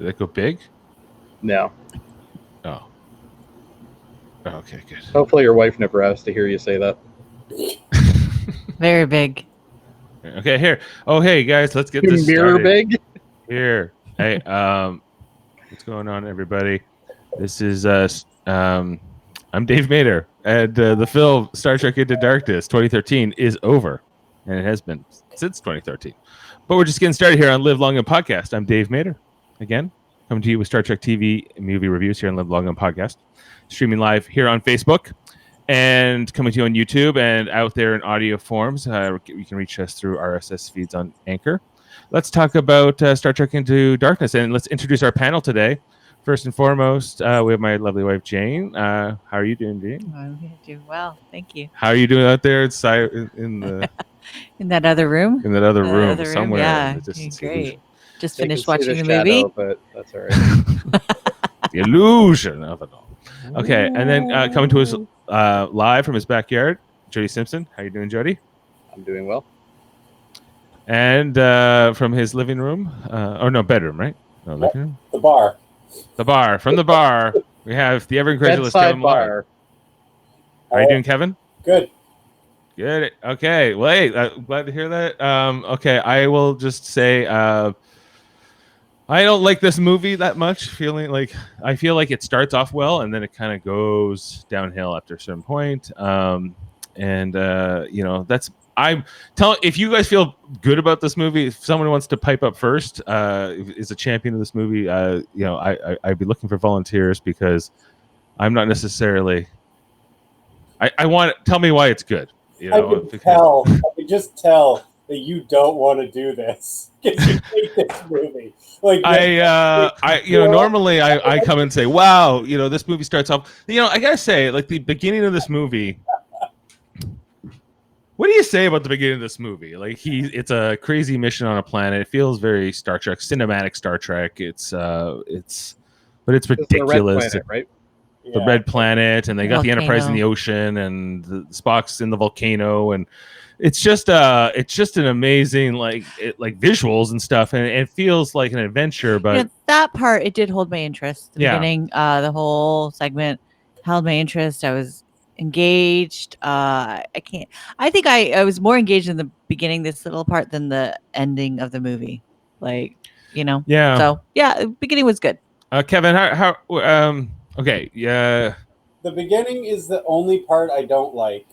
Did that go big? No. Oh. Okay, good. Hopefully your wife never has to hear you say that. Very big. Okay, here. Oh, hey guys, let's get this Mirror started. big? Here. Hey, what's going on, everybody? This is I'm Dave Mader, and the film Star Trek Into Darkness 2013 is over, and it has been since 2013. But we're just getting started here on Live Long and Podcast. I'm Dave Mader, again, coming to you with Star Trek TV movie reviews here on Live Long and Podcast, streaming live here on Facebook, and coming to you on YouTube and out there in audio forms. You can reach us through RSS feeds on Anchor. Let's talk about Star Trek Into Darkness, and let's introduce our panel today. First and foremost, we have my lovely wife, Jane. How are you doing, Jane? I'm doing well. Thank you. How are you doing out there inside in the in that other room? in that other room somewhere? Yeah, Just great. Just They finished can see watching the shadow, movie. but that's all right. the illusion of it all. Okay, and then coming to us live from his backyard, Jody Simpson. How you doing, Jody? I'm doing well. And from his living room, bedroom, right? No, living room. The bar. The bar. From the bar, we have the ever incredulous Bedside Kevin Millard. bar. How are you doing, Kevin? Good. Good. Okay. Well, hey, glad to hear that. Okay, I will just say I don't like this movie that much. I feel like it starts off well and then it kind of goes downhill after a certain point. If you guys feel good about this movie, if someone wants to pipe up first, is a champion of this movie, I'd be looking for volunteers because I'm not necessarily. I want tell me why it's good. I can just tell that you don't want to do this because you hate this movie. Normally I come and say, wow, this movie starts off. I gotta say, like the beginning of this movie. What do you say about the beginning of this movie? It's a crazy mission on a planet. It feels very Star Trek, cinematic Star Trek. It's ridiculous. It's the Red Planet, right? The Red Planet, and they got the Volcano. Enterprise in the ocean, and the Spock's in the volcano, and it's just an amazing visuals and stuff, and it feels like an adventure. But that part, it did hold my interest. The beginning, the whole segment held my interest. I was engaged. I think I was more engaged in the beginning, this little part, than the ending of the movie. Yeah. So the beginning was good. Kevin, how okay, yeah. The beginning is the only part I don't like.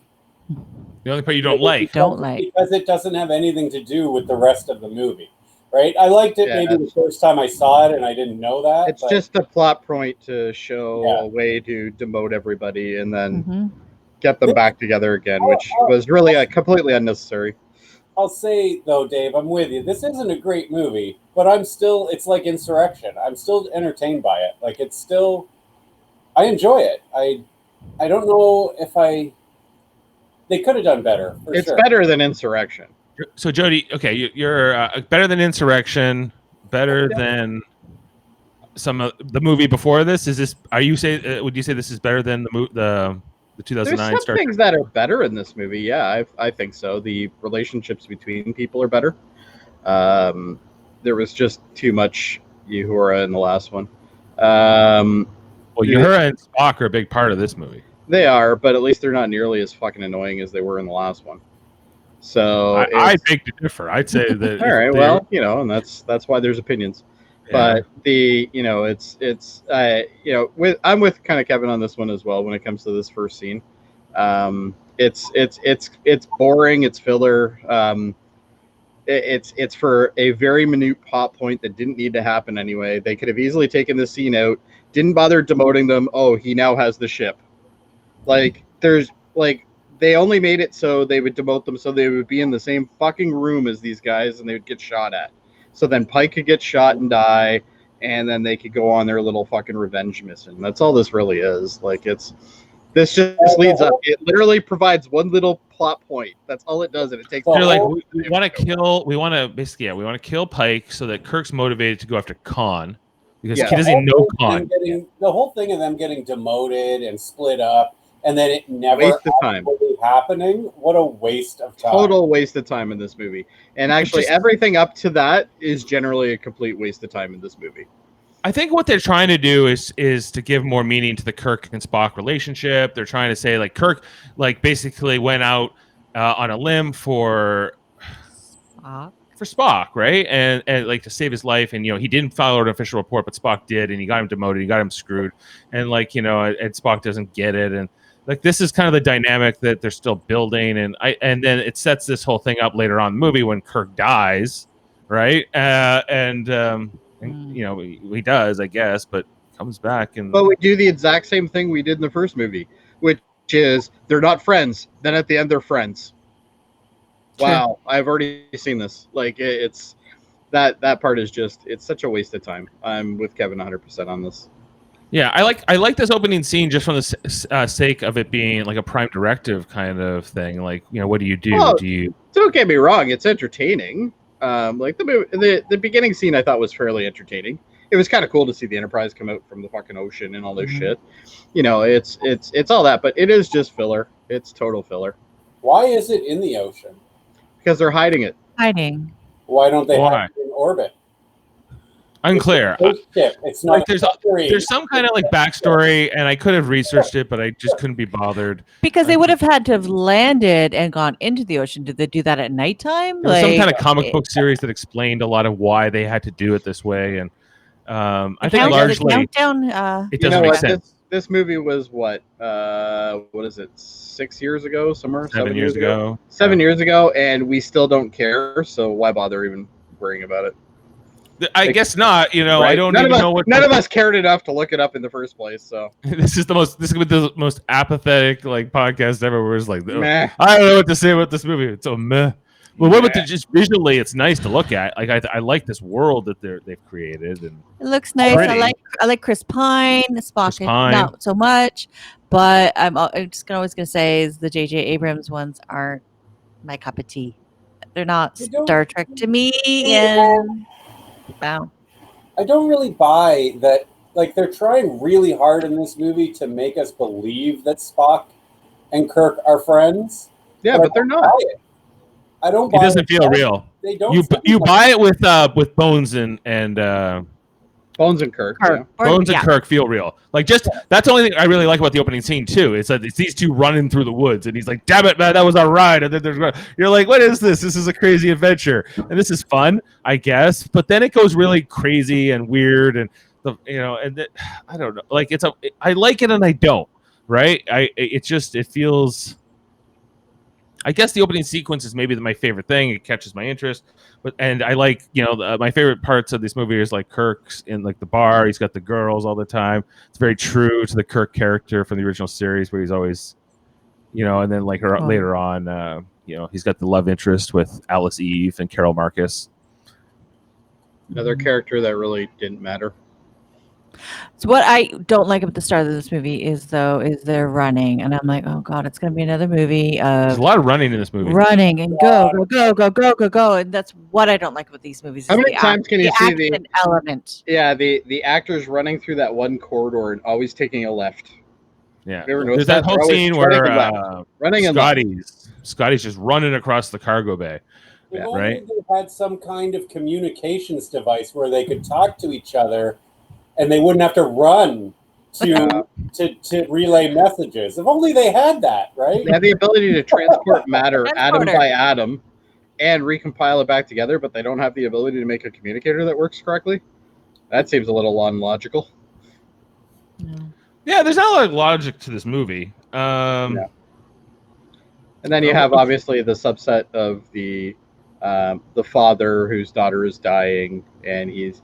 The only part you don't like. Because it doesn't have anything to do with the rest of the movie. Right? I liked it maybe the first time I saw it and I didn't know that. It's just a plot point to show a way to demote everybody and then get them back together again, which was really completely unnecessary. I'll say, though, Dave, I'm with you. This isn't a great movie, but it's like Insurrection. I'm still entertained by it. I enjoy it. I don't know if they could have done better. It's better than Insurrection. So Jody, okay, you're better than Insurrection, better than some of the movie before this. Is this? Would you say this is better than the 2009 There's some things that are better in this movie. Yeah, I think so. The relationships between people are better. There was just too much Uhura in the last one. Uhura and Spock are a big part of this movie. They are, but at least they're not nearly as fucking annoying as they were in the last one. So I beg to differ. I'd say that. All right, well, and that's why there's opinions. Yeah. But I'm with kind of Kevin on this one as well when it comes to this first scene. It's boring. It's filler. It's for a very minute plot point that didn't need to happen anyway. They could have easily taken this scene out. Didn't bother demoting them. Oh, he now has the ship. They only made it so they would demote them so they would be in the same fucking room as these guys and they would get shot at. So then Pike could get shot and die, and then they could go on their little fucking revenge mission. That's all this really is. This just leads up. It literally provides one little plot point. That's all it does, and it takes. We want to kill Pike so that Kirk's motivated to go after Khan because he doesn't know Khan. The whole thing of them getting demoted and split up. And then it never happening. What a waste of time. Total waste of time in this movie. And actually, everything up to that is generally a complete waste of time in this movie. I think what they're trying to do is to give more meaning to the Kirk and Spock relationship. They're trying to say like Kirk like basically went out on a limb for Spock, right? And like to save his life, and he didn't file an official report, but Spock did, and he got him demoted, he got him screwed, and like and Spock doesn't get it, and like this is kind of the dynamic that they're still building, and then it sets this whole thing up later on in the movie when Kirk dies, right? He does, I guess, but comes back and. But we do the exact same thing we did in the first movie, which is they're not friends. Then at the end, they're friends. Wow, I've already seen this. Like it's that part is just it's such a waste of time. I'm with Kevin 100% on this. Yeah, I like this opening scene just from the sake of it being like a Prime Directive kind of thing. Like what do you do? Well, don't get me wrong, it's entertaining. Like the beginning scene I thought was fairly entertaining. It was kind of cool to see the Enterprise come out from the fucking ocean and all this shit. It's all that, but it is just filler. It's total filler. Why is it in the ocean? Because they're hiding it. Why don't they have it in orbit? Unclear. It's not. Like there's some kind of like backstory, and I could have researched it, but I just couldn't be bothered. Because they would have had to have landed and gone into the ocean. Did they do that at nighttime? There was some kind of comic book series that explained a lot of why they had to do it this way, and I think largely it doesn't make sense. This movie was what is it? 6 years ago, somewhere. 7 years ago. 7 years ago, and we still don't care. So why bother even worrying about it? I guess not. Right? I don't even know what. None of us cared enough to look it up in the first place. So this is the most apathetic like podcast ever. Where it's like, meh. I don't know what to say about this movie. It's so meh. Well, what about just visually? It's nice to look at. Like I like this world that they've created, and it looks nice. Pretty. I like Chris Pine. Spock, not so much. But I'm just always gonna say is the J.J. Abrams ones aren't my cup of tea. They're not Star Trek to me, and wow. I don't really buy that. Like they're trying really hard in this movie to make us believe that Spock and Kirk are friends. Yeah, but they're not. I don't buy it. Doesn't feel real. They don't. You buy it with Bones and Bones and Kirk. Yeah. Bones and Kirk feel real. Like that's the only thing I really like about the opening scene too. It's that it's these two running through the woods, and he's like, "Damn it, man, that was our ride." And then you're like, "What is this? This is a crazy adventure, and this is fun, I guess." But then it goes really crazy and weird, and I don't know. Like I like it and I don't. Right? It feels. I guess the opening sequence is maybe my favorite thing. It catches my interest, and I like my favorite parts of this movie is like Kirk's in like the bar. He's got the girls all the time. It's very true to the Kirk character from the original series, where he's always, and then like later on, he's got the love interest with Alice Eve and Carol Marcus. Another character that really didn't matter. So what I don't like about the start of this movie is they're running, and I'm like, oh god, it's gonna be another movie. There's a lot of running in this movie. Running and go, and that's what I don't like about these movies. How many times can you see the element? Yeah, the actors running through that one corridor and always taking a left. Yeah, there's that whole scene where Scotty's just running across the cargo bay. If only they had some kind of communications device where they could talk to each other. And they wouldn't have to run to relay messages. If only they had that, right? They have the ability to transport matter atom by atom and recompile it back together, but they don't have the ability to make a communicator that works correctly. That seems a little unlogical. Yeah, there's not a lot of logic to this movie. And then you have obviously the subset of the father whose daughter is dying, and he's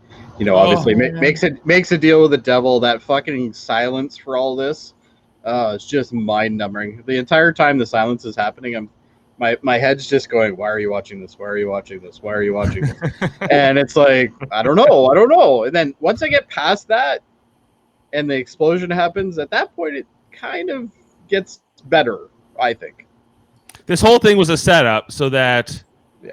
obviously makes a deal with the devil. That fucking silence for all this, it's just mind numbing. The entire time the silence is happening, my head's just going, why are you watching this? Why are you watching this? Why are you watching this? And it's like, I don't know. And then once I get past that and the explosion happens, at that point it kind of gets better, I think. This whole thing was a setup so that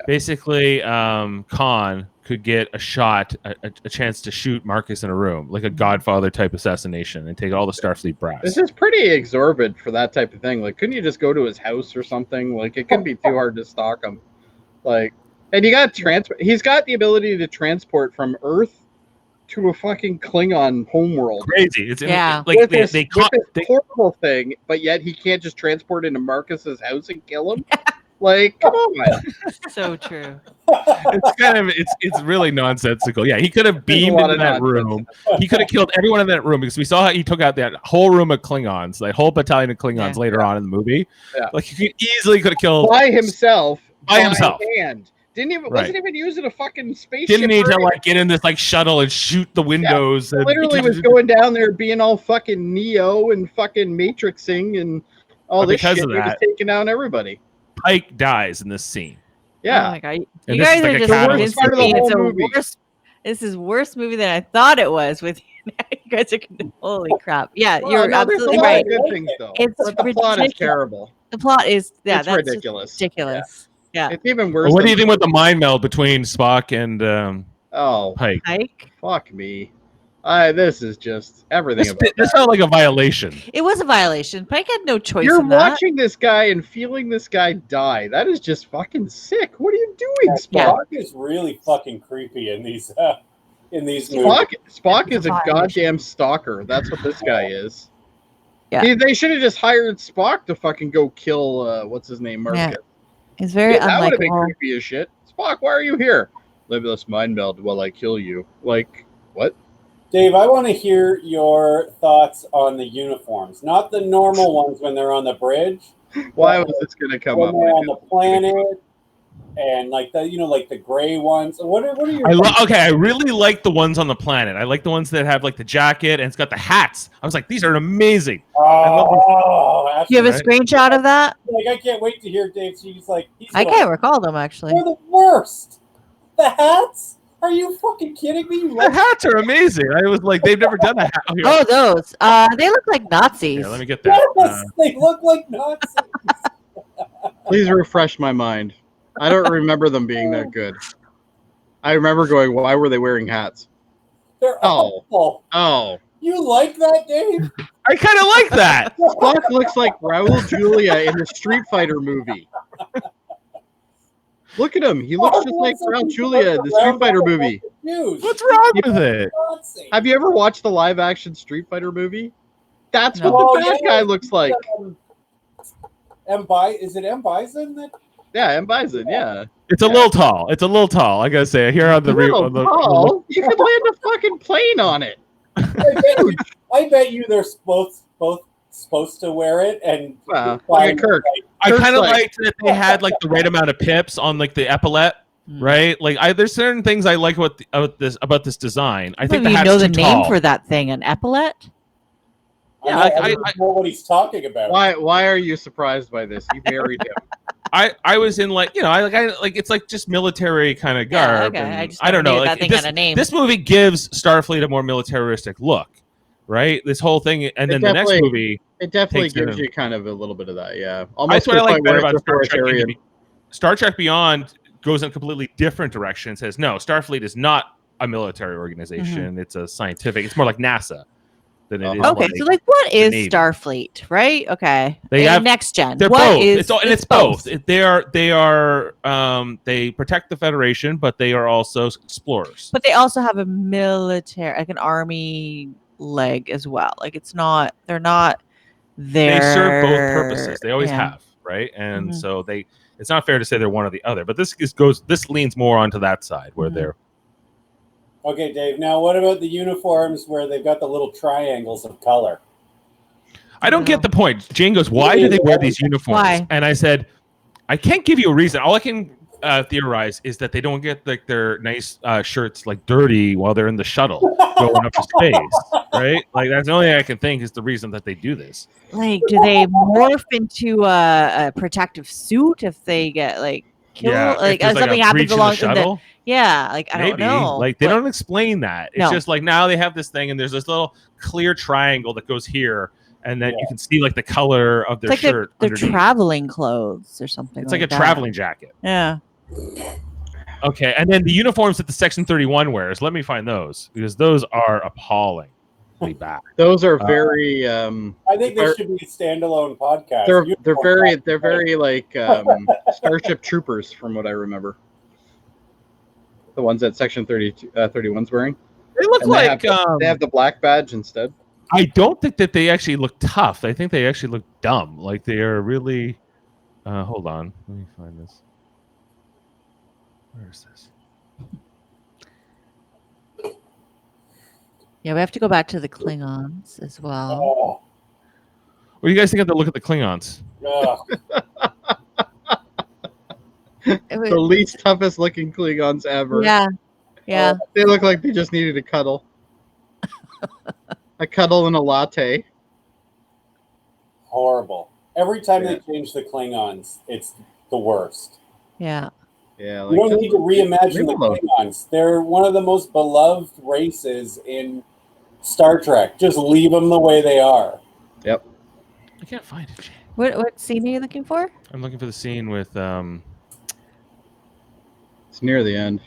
basically Khan could get a shot, a chance to shoot Marcus in a room, like a Godfather type assassination, and take all the Starfleet brass. This is pretty exorbitant for that type of thing. Like, couldn't you just go to his house or something? Like, it couldn't be too hard to stalk him. Like, and you got he's got the ability to transport from Earth to a fucking Klingon homeworld. Crazy. It's Yeah. like With they this caught. portable thing, but yet he can't just transport into Marcus's house and kill him. Like, come on. So true. It's kind of it's really nonsensical. Yeah, he could have There's a beamed lot into of that nonsense. room. He could have killed everyone in that room because we saw how he took out that whole room of Klingons, that whole battalion of Klingons later on in the movie. Yeah. Like he easily could have killed By himself. By himself. Hand. Wasn't Right. even using a fucking spaceship. Didn't need or to anything. like get in this like shuttle and shoot the windows. And Literally was going down there being all fucking Neo and fucking Matrixing and all But this because shit. of He was that- taking down everybody. Pike dies in this scene. Yeah. Oh my God. And You this guys is are like a just catalyst convincing for the me whole it's a movie. worse. This is worse movie than I thought it was. With you guys are holy crap. Yeah, Well, you're no, there's a absolutely lot right. of good things though. It's But the plot is ridiculous. terrible. The plot is It's that's ridiculous. just ridiculous. Yeah. It's even worse. What do than- you think about the mind meld between Spock and Oh, Pike? Pike. fuck me. This is just everything This, about this that. felt like a violation. It was a violation. Pike had no choice You're in that. watching this guy and feeling this guy die. That is just fucking sick. What are you doing, Yeah. Spock? Spock is really fucking creepy in these movies. Spock is a Violation. goddamn stalker. That's what this guy is. Yeah. They should have just hired Spock to fucking go kill what's his name, Marcus. Yeah. It's very That would have been unlikable. creepy as shit. Spock, why are you here? Limitless mind meld while I kill you. Like, what? Dave, I want to hear your thoughts on the uniforms, not the normal ones when they're on the bridge. Why was this gonna come when up? they're on the planet, and like the gray ones. What are your? I really like the ones on the planet. I like the ones that have like the jacket and it's got the hats. I was like, these are amazing. Oh, Do you have a Right. screenshot of that? like I can't wait to hear Dave. He's like, I can't recall them actually. They're the worst. The hats? Are you fucking kidding me? You The like hats are amazing. I was like, they've never done a hat. Here, Oh, those. They look like Nazis. here, let me get that. yes, they look like Nazis. Please refresh my mind. I don't remember them being that good. I remember going, why were they wearing hats? They're Oh. awful. Oh. You like that, Dave? I kind of like that. Spock looks like Raul Julia in the Street Fighter movie. Look at him. He looks just like Raul Julia in the Street Fighter movie. Confused. What's wrong with it? Nazi. Have you ever watched the live action Street Fighter movie? That's No. what the bad guy looks like. Is it M. Bison that? Yeah, M. Bison, yeah. It's a little tall. It's a little tall. I gotta say, here on the Little on the- tall. You could land a fucking plane on it. I bet you they're both supposed to wear it, and Like a Kirk. I Kirk's kind of like- liked that they had like the right amount of pips on like the epaulette, Mm. right? Like, there's certain things I like about this design. I think Maybe the you hat's know the too name tall. for that thing, an epaulette. Yeah, I I- don't know what he's talking about. Why are you surprised by this? You married him. I was in like, you know, I like it's like just military kind of Yeah, garb. okay. and I just I don't know. knew Like, that thing this, had a name. this movie gives Starfleet a more militaristic look, right? This whole thing, and then the next definitely- movie. It definitely Takes it gives in. you kind of a little bit of that, yeah. That's Almost what to I the like point better where about it's Star Trek. authoritarian. Star Trek Beyond goes in a completely different direction. Says no, Starfleet is not a military organization. It's a scientific. It's more like NASA than it is. Okay, like, so like, what is Navy. Starfleet, right? Okay, They And have- next gen. they're What both. is- It's both. They are. They protect the Federation, but they are also explorers. But they also have a military, like an army leg as well. Like it's not. They're not. They serve both purposes. They always yeah. have, right? And Mhm. so they. It's not fair to say they're one or the other, but this goes. This leans more onto that side where Mhm. they're. Okay, Dave. Now, what about the uniforms where they've got the little triangles of color? I don't get the point. Jane goes, "Why do they wear these uniforms?" Why? And I said, "I can't give you a reason. All I can theorize is that they don't get like their nice shirts like dirty while they're in the shuttle going up to space, right? Like that's the only thing I can think is the reason that they do this. Like, do they morph into a protective suit if they get like killed? Yeah, Like, if there's, something a happens breach in along the shuttle. yeah, like I Maybe. don't know. Like they But- don't explain that. It's No. just like now they have this thing and there's this little clear triangle that goes here, and then you can see like the color of their It's like shirt. they're underneath. traveling clothes or something. It's like a that. traveling jacket. Yeah. Okay, and then the uniforms that the Section 31 wears. Let me find those because those are appallingly bad. Those are very I think there should be a standalone podcast. they're Uniform very like Starship Troopers from what I remember. The ones that Section 32 31's wearing. They look And like they have the black badge instead. I don't think that they actually look tough. I think they actually look dumb. Like they are really. Hold on, let me find this. Where is this? Yeah, we have to go back to the Klingons as well. Oh, What do you guys think of the look at the Klingons? ugh. The least toughest looking Klingons ever. Yeah. Yeah. They look like they just needed a cuddle. A cuddle and a latte. Horrible. Every time they change the Klingons, it's the worst. Yeah. Yeah, You don't need to reimagine the Klingons. They're one of the most beloved races in Star Trek. Just leave them the way they are. Yep. I can't find it. What scene are you looking for? I'm looking for the scene with It's near the end.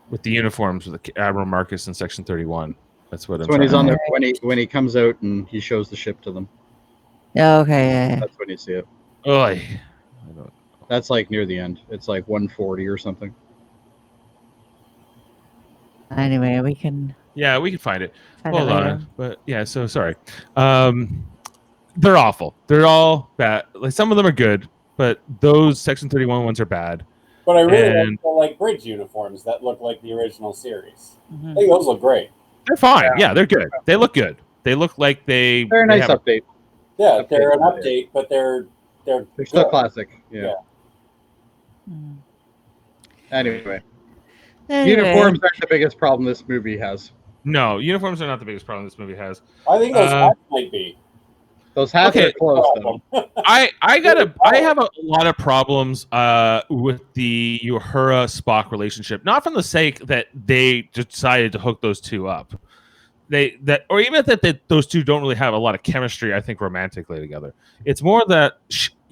with the uniforms with Admiral Marcus in Section 31. That's what. That's I'm when he's trying on to- the when he comes out and he shows the ship to them. Oh, okay. Yeah. That's when you see it. Oy. I don't. That's like near the end. It's like 140 or something. Anyway, we can Yeah, we can find it. find Hold it later. on. But yeah, so sorry. They're awful. They're all bad. Like some of them are good, but those Section 31 ones are bad. But I really And- like the bridge uniforms that look like the original series. Mhm. I think those look great. They're fine. Yeah, they're good. They look good. They look like They're a they nice have- update. Yeah, they're an Okay. update, but they're They're still good. classic. Yeah. Yeah. Mm. Anyway, Anyway. uniforms aren't the biggest problem this movie has. No, uniforms are not the biggest problem this movie has. I think those Uh, hats might be. Those hats Okay. are close though. I have a lot of problems with the Uhura Spock relationship. Not from the sake that they decided to hook those two up. Or even that those two don't really have a lot of chemistry, I think, romantically together. It's more that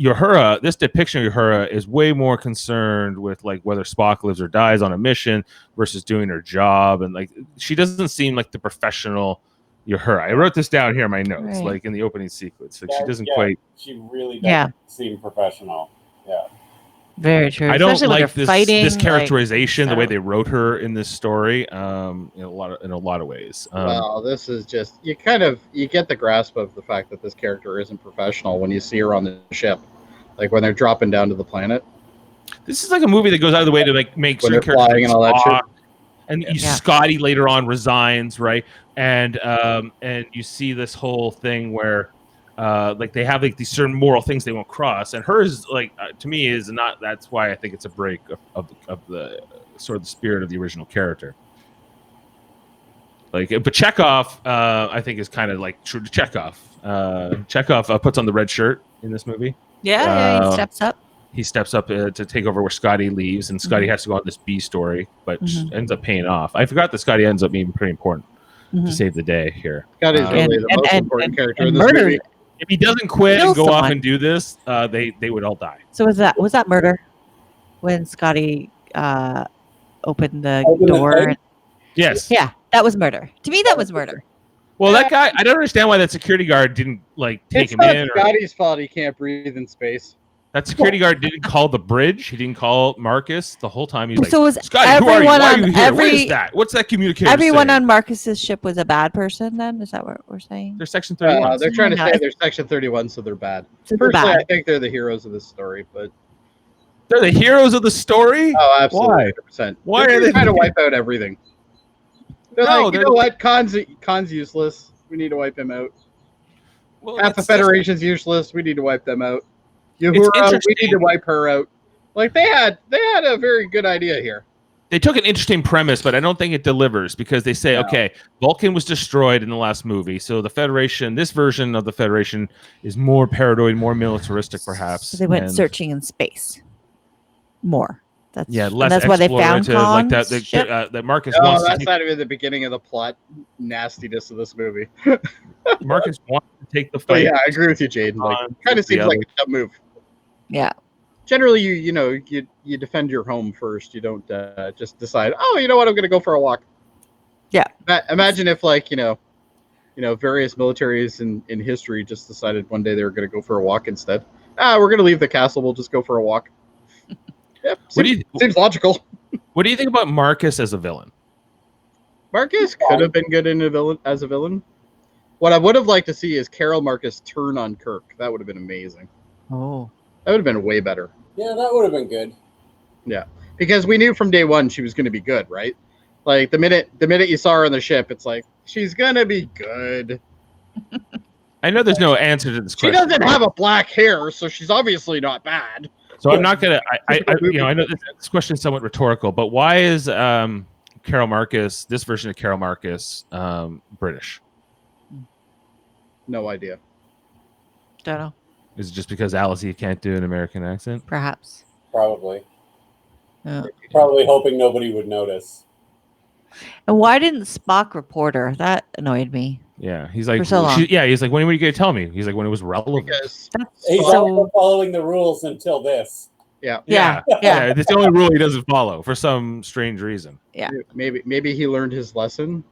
Uhura, this depiction of Uhura, is way more concerned with like whether Spock lives or dies on a mission versus doing her job, and like she doesn't seem like the professional Uhura. I wrote this down here in my notes, Right. like in the opening sequence. Like she Yeah, doesn't yeah. quite. She really doesn't Yeah. seem professional. Yeah. Very true. I don't Especially when like they're this fighting, this like, characterization, the way so- they wrote her in this story, in a lot of ways. Well, this is just you get the grasp of the fact that this character isn't professional when you see her on the ship, like when they're dropping down to the planet. This is like a movie that goes out of the way to like make When certain they're flying characters and all that shit. Spock, and you Yeah. Scotty later on resigns, right? And you see this whole thing where like they have like these certain moral things they won't cross, and hers like to me is not. That's why I think it's a break of the sort of the spirit of the original character. Like, but Chekhov, I think is kind of like true to Chekhov. Chekhov puts on the red shirt in this movie. Yeah, he Uh, steps up. He steps up to take over where Scotty leaves, and Scotty Mhm. has to go on this B story, but Mhm. ends up paying off. I forgot that Scotty ends up being pretty important to Mhm. save the day here. Scotty's And- really the most important character in this murdered. movie. If he doesn't quit Kill and go off someone. and do this, they would all die. So was that murder when Scotty opened the Opened the door? thing? Yes. Yeah, that was murder. To me, that was murder. Well, that guy, I don't understand why that security guard didn't like take It's him not in. Or, Scotty's fault he can't breathe in space. that security guard didn't call the bridge. He didn't call Marcus the whole time. He's like, So was Scotty, who are you? everyone Why are on you here? What every- is that? What's that communicator Everyone saying? on Marcus's ship was a bad person. Then is that what we're saying? They're Section 31. They're trying to No, say it's- they're Section 31, so they're bad. So they're Personally, bad. I think they're the heroes of this story, but They're the heroes of the story? oh, absolutely, Why? 100%. Why they're are they- trying to wipe out everything? They're No, like, you they're- know what? Khan's useless. We need to wipe him out. Well, Half the it's just- Federation's useless. We need to wipe them out. It's Uhura, we interesting. need to wipe her out. Like they had a very good idea here. They took an interesting premise, but I don't think it delivers because they say, No. okay, Vulcan was destroyed in the last movie, so the Federation, this version of the Federation, is more paranoid, more militaristic, perhaps. So they went and- searching in space. More. That's Yeah, and less that's why they found explorative, like that. Khan's ship. That Marcus Oh, wants to that's take, not even the beginning of the plot nastiness of this movie. Marcus wants to take the But fight. yeah, I agree with you, Jaden. Like, on kind of the seems like other- a dumb move. Yeah. Generally, you defend your home first. You don't just decide, oh, you know what, I'm going to go for a walk. Yeah. Imagine if, like, various militaries in history just decided one day they were going to go for a walk instead. We're going to leave the castle. We'll just go for a walk. Yep. What do you Seems logical. What do you think about Marcus as a villain? Marcus could have been good in as a villain. What I would have liked to see is Carol Marcus turn on Kirk. That would have been amazing. Oh. That would have been way better. Yeah, that would have been good. Yeah, because we knew from day one she was going to be good, right? Like the minute you saw her on the ship, it's like she's gonna be good. I know there's no answer to this She question. doesn't have a black hair, so she's obviously not bad. So I'm not gonna. I know this question is somewhat rhetorical, but why is Carol Marcus, this version of Carol Marcus, British? No idea. Don't know. Is it just because Alice can't do an American accent? Perhaps. Probably. Yeah. Probably hoping nobody would notice. And why didn't Spock report her? That annoyed me. Yeah, he's like, For so long. he's like, when were you going to tell me? He's like, when it was relevant. Because He's So also following the rules until this. yeah. That's the only rule he doesn't follow for some strange reason. Yeah. maybe he learned his lesson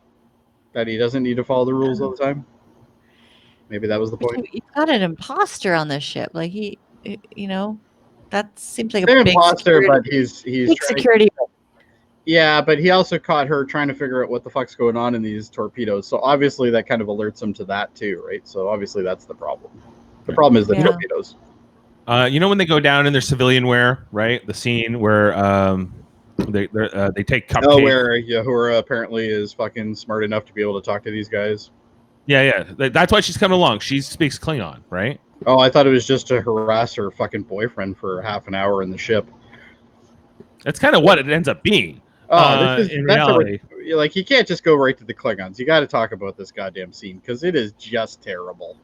that he doesn't need to follow the rules all the time. Maybe that was the point. You've got an imposter on this ship. Like that seems like They're a big imposter, security, but he's big trying, security. yeah, but he also caught her trying to figure out what the fuck's going on in these torpedoes. So obviously that kind of alerts him to that too, right? So obviously that's the problem. The problem is the torpedoes. When they go down in their civilian wear, right? The scene where they take cupcakes. Oh, where Uhura apparently is fucking smart enough to be able to talk to these guys. Yeah. That's why she's coming along. She speaks Klingon, right? Oh, I thought it was just to harass her fucking boyfriend for half an hour in the ship. That's kind of what it ends up being. In reality. Like, you can't just go right to the Klingons. You got to talk about this goddamn scene because it is just terrible.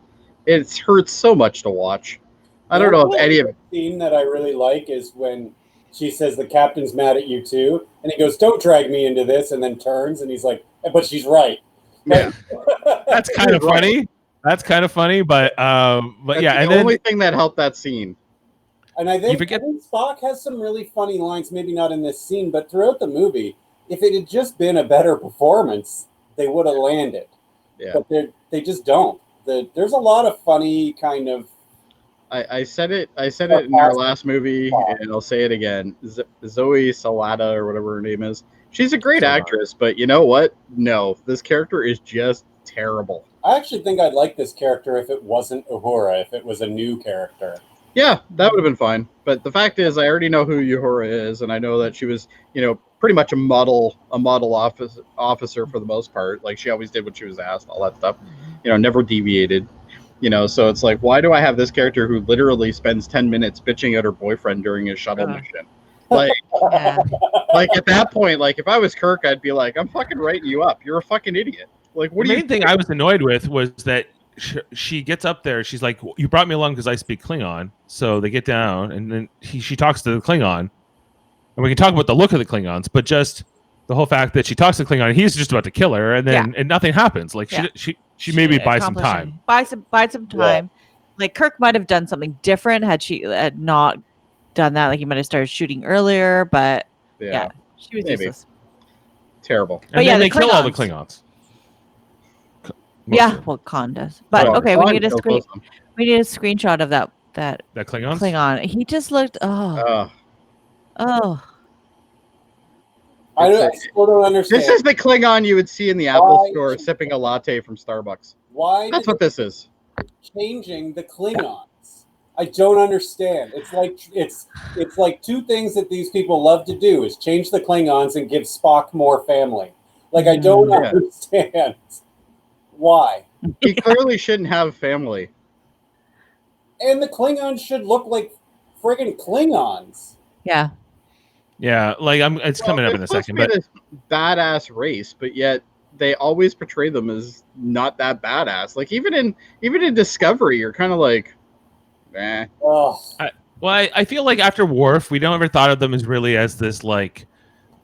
It hurts so much to watch. I don't know if any of the scene that I really like is when she says the captain's mad at you too, and he goes, "Don't drag me into this," and then turns and he's like, "But she's right." Yeah, that's kind of funny. That's kind of funny, but yeah, the only thing that helped that scene. And I think Spock has some really funny lines, maybe not in this scene, but throughout the movie. If it had just been a better performance, they would have landed. Yeah. But they just don't. There's a lot of funny kind of. I said it in our last movie, and I'll say it again. Zoe Salata, or whatever her name is. She's a great actress, but you know what? No, this character is just terrible. I actually think I'd like this character if it wasn't Uhura, if it was a new character. Yeah, that would have been fine. But the fact is, I already know who Uhura is, and I know that she was, pretty much a model officer for the most part. Like, she always did what she was asked, all that stuff. Never deviated. So it's like, why do I have this character who literally spends 10 minutes bitching at her boyfriend during his shuttle mission? Like, like at that point, like if I was Kirk, I'd be like, I'm fucking writing you up. You're a fucking idiot. Like, what do you? The main thing I was annoyed with was that she gets up there. She's like, "You brought me along because I speak Klingon." So they get down, and then she talks to the Klingon, and we can talk about the look of the Klingons, but just the whole fact that she talks to the Klingon, he's just about to kill her, and then and nothing happens. Like she maybe buys some time. Buy some time. Yeah. Like Kirk might have done something different had she had not done that. Like he might have started shooting earlier, but she was useless. Terrible. And then they kill all the Klingons. Yeah, well, Khan does. But okay, we need a screenshot of that Klingon. He just looked. Oh. I still don't understand. This is the Klingon you would see in the Apple store sipping a latte from Starbucks. Why? That's what this is. Changing the Klingons. I don't understand. It's like two things that these people love to do is change the Klingons and give Spock more family. Like, I don't understand. Why? He clearly shouldn't have family. And the Klingons should look like friggin' Klingons. Yeah. Yeah, like it's coming up in a second. But this badass race, but yet they always portray them as not that badass. Like even in Discovery, you're kind of like, eh. I feel like after Worf, we don't ever thought of them as really as this like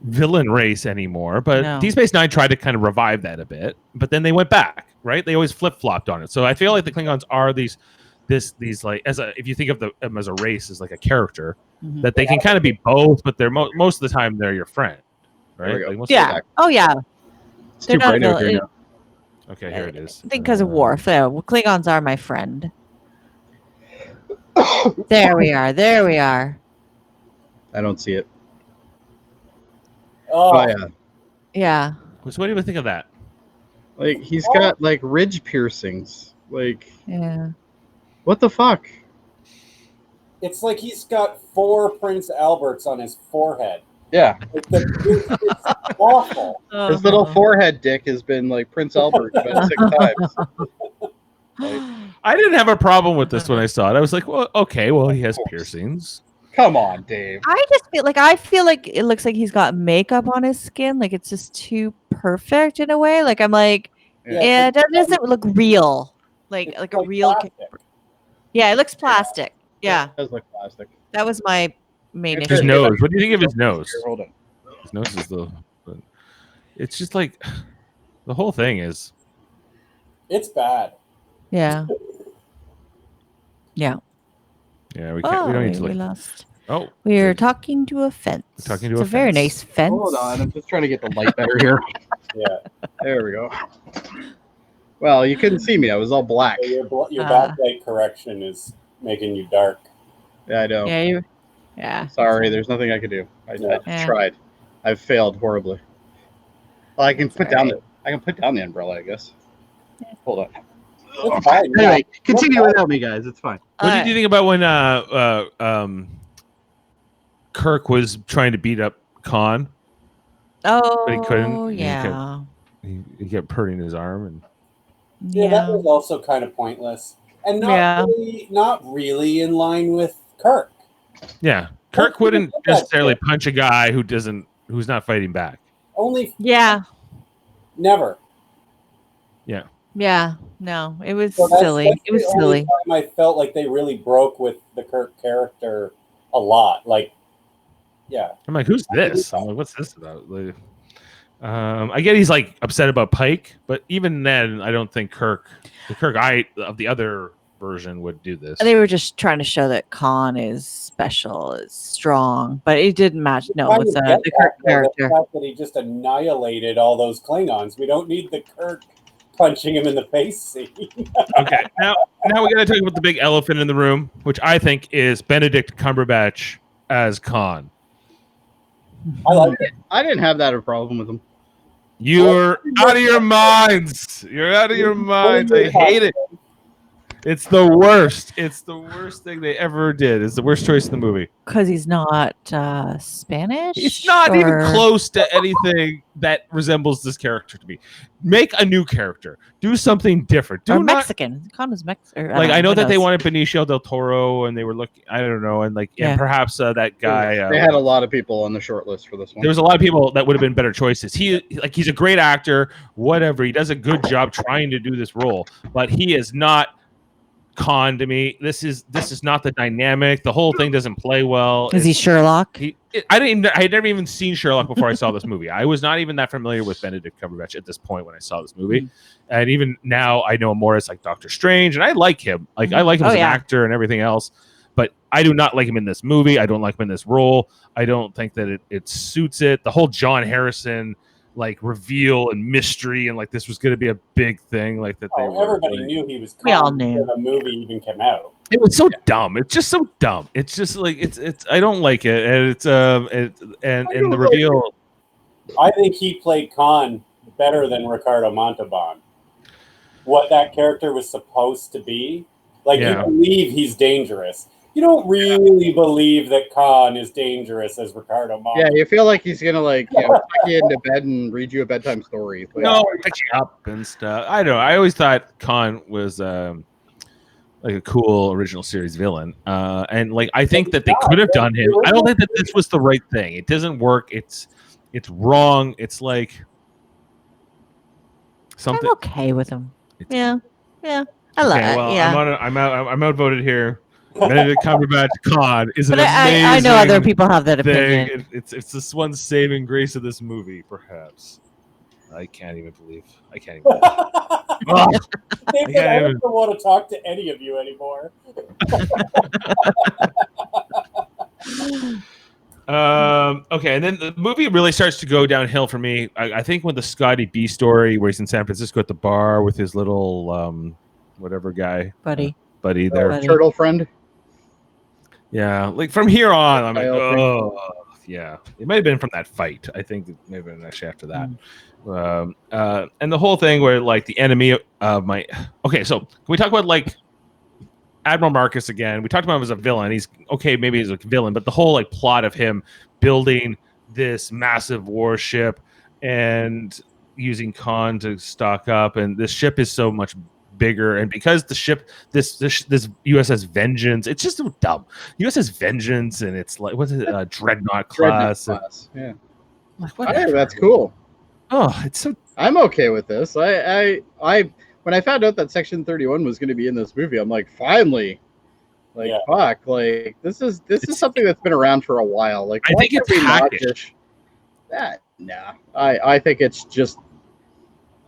villain race anymore. But Deep Space Nine tried to kind of revive that a bit, but then they went back. Right? They always flip flopped on it. So I feel like the Klingons are these like if you think of them as a race as like a character. Mm-hmm. That they can kind of be both, but they're most of the time they're your friend, right? Like Oh yeah. It's too bright out here now. Okay, here it is. I think because of Worf. Klingons are my friend. There we are. I don't see it. Oh yeah. Yeah. So what do you think of that? Like he's got like ridge piercings. Like Yeah. what the fuck? It's like he's got 4 Prince Alberts on his forehead. Yeah. It's awful. His little forehead dick has been like Prince Albert about 6 times. I didn't have a problem with this when I saw it. I was like, well, okay, well, he has piercings. Come on, Dave. I feel like it looks like he's got makeup on his skin. Like it's just too perfect in a way. Like I'm like, yeah, that doesn't look real. Like a real. Yeah, it looks plastic. Yeah, It does look plastic. that was my main His issue. nose. What do you think of his nose? Here, hold on. His nose is it's just like the whole thing is. It's bad. Yeah. Yeah. Yeah, we can't. We don't need to we like. lost. Oh, We're talking to a fence. Talking to it's a a very fence. nice fence. Hold on, I'm just trying to get the light better here. Yeah. There we go. Well, you couldn't see me. I was all black. So your backlight correction is making you dark. Yeah, I know. Yeah. Yeah. Sorry, there's nothing I could do. I Yeah. tried. I've failed horribly. Well, I can put down the umbrella, I guess. Hold on. It's fine. Anyway, continue without me, guys. It's fine. What did you think about when Kirk was trying to beat up Khan? Oh, But he couldn't. Yeah. He kept hurting his arm, and Yeah, that was also kind of pointless. And not really in line with Kirk. yeah, Kirk wouldn't necessarily punch a guy who's not fighting back. Yeah. Never. Yeah. No, it was So silly. that's It was the only silly. time I felt like they really broke with the Kirk character a lot. Like, yeah. I'm like, who's this? I'm like, what's this about? Like, I get he's like upset about Pike, but even then, I don't think the Kirk of the other version would do this. They were just trying to show that Khan is special, is strong, but it didn't match. No, it's the Kirk character. The fact that he just annihilated all those Klingons. We don't need the Kirk punching him in the face scene. Okay, now we got to talk about the big elephant in the room, which I think is Benedict Cumberbatch as Khan. I like it. I didn't have that a problem with him. You're out of your minds. You're out of your minds. I hate it. It's the worst. It's the worst thing they ever did. It's the worst choice in the movie. Because he's not Spanish? He's not even close to anything that resembles this character to me. Make a new character. Do something different. Or Mexican. Khan was Mexican. Like, I know that they wanted Benicio del Toro, and they were looking, I don't know, and like, and perhaps that guy. They had a lot of people on the short list for this one. There was a lot of people that would have been better choices. He's a great actor, whatever. He does a good job trying to do this role, but he is not Khan to me. This is not the dynamic. The whole thing doesn't play well. Is he Sherlock? I had never even seen Sherlock before I saw this movie. I was not even that familiar with Benedict Cumberbatch at this point when I saw this movie. And even now I know him more as like Doctor Strange, and I like him. Like I like him as an actor and everything else. But I do not like him in this movie. I don't like him in this role. I don't think that it suits it. The whole John Harrison like reveal and mystery and like this was going to be a big thing like that. Everybody knew he was. We all knew the movie even came out. It was so dumb. It's just so dumb. It's just like it's. I don't like it, and it's and the reveal. I think he played Khan better than Ricardo Montalban. What that character was supposed to be, like you believe he's dangerous. You don't really believe that Khan is dangerous as Ricardo Montalban. Yeah, you feel like he's gonna like tuck you into bed and read you a bedtime story. Like, no, pick you up and stuff. I don't know. I always thought Khan was like a cool original series villain, and like I think that they could have done him. I don't think that this was the right thing. It doesn't work. It's wrong. It's like something. I'm okay with him. Yeah. I love it. Well, Yeah. I'm outvoted here. Benedict Cumberbatch Khan is an amazing. I know other people have that opinion. It's this one saving grace of this movie, perhaps. I can't even believe. I don't want to talk to any of you anymore. Okay, and then the movie really starts to go downhill for me. I think with the Scotty B story, where he's in San Francisco at the bar with his little whatever guy, buddy there, turtle friend. Yeah, like from here on, I'm like, oh, Yeah, it might have been from that fight. I think it may have been actually after that. And the whole thing where like the enemy of my. Okay, so can we talk about like Admiral Marcus again? We talked about him as a villain. He's okay, maybe he's a villain, but the whole like plot of him building this massive warship and using Khan to stock up, and this ship is so much bigger, and because the ship this USS Vengeance, it's just so dumb. USS Vengeance, and it's like what's it, Dreadnought class. Yeah, Like, I think that's cool. Oh, it's so. I'm okay with this. I when I found out that Section 31 was going to be in this movie, I'm like, finally. Like, fuck, like this is something that's been around for a while. Like, I think it's hackish. I think it's just,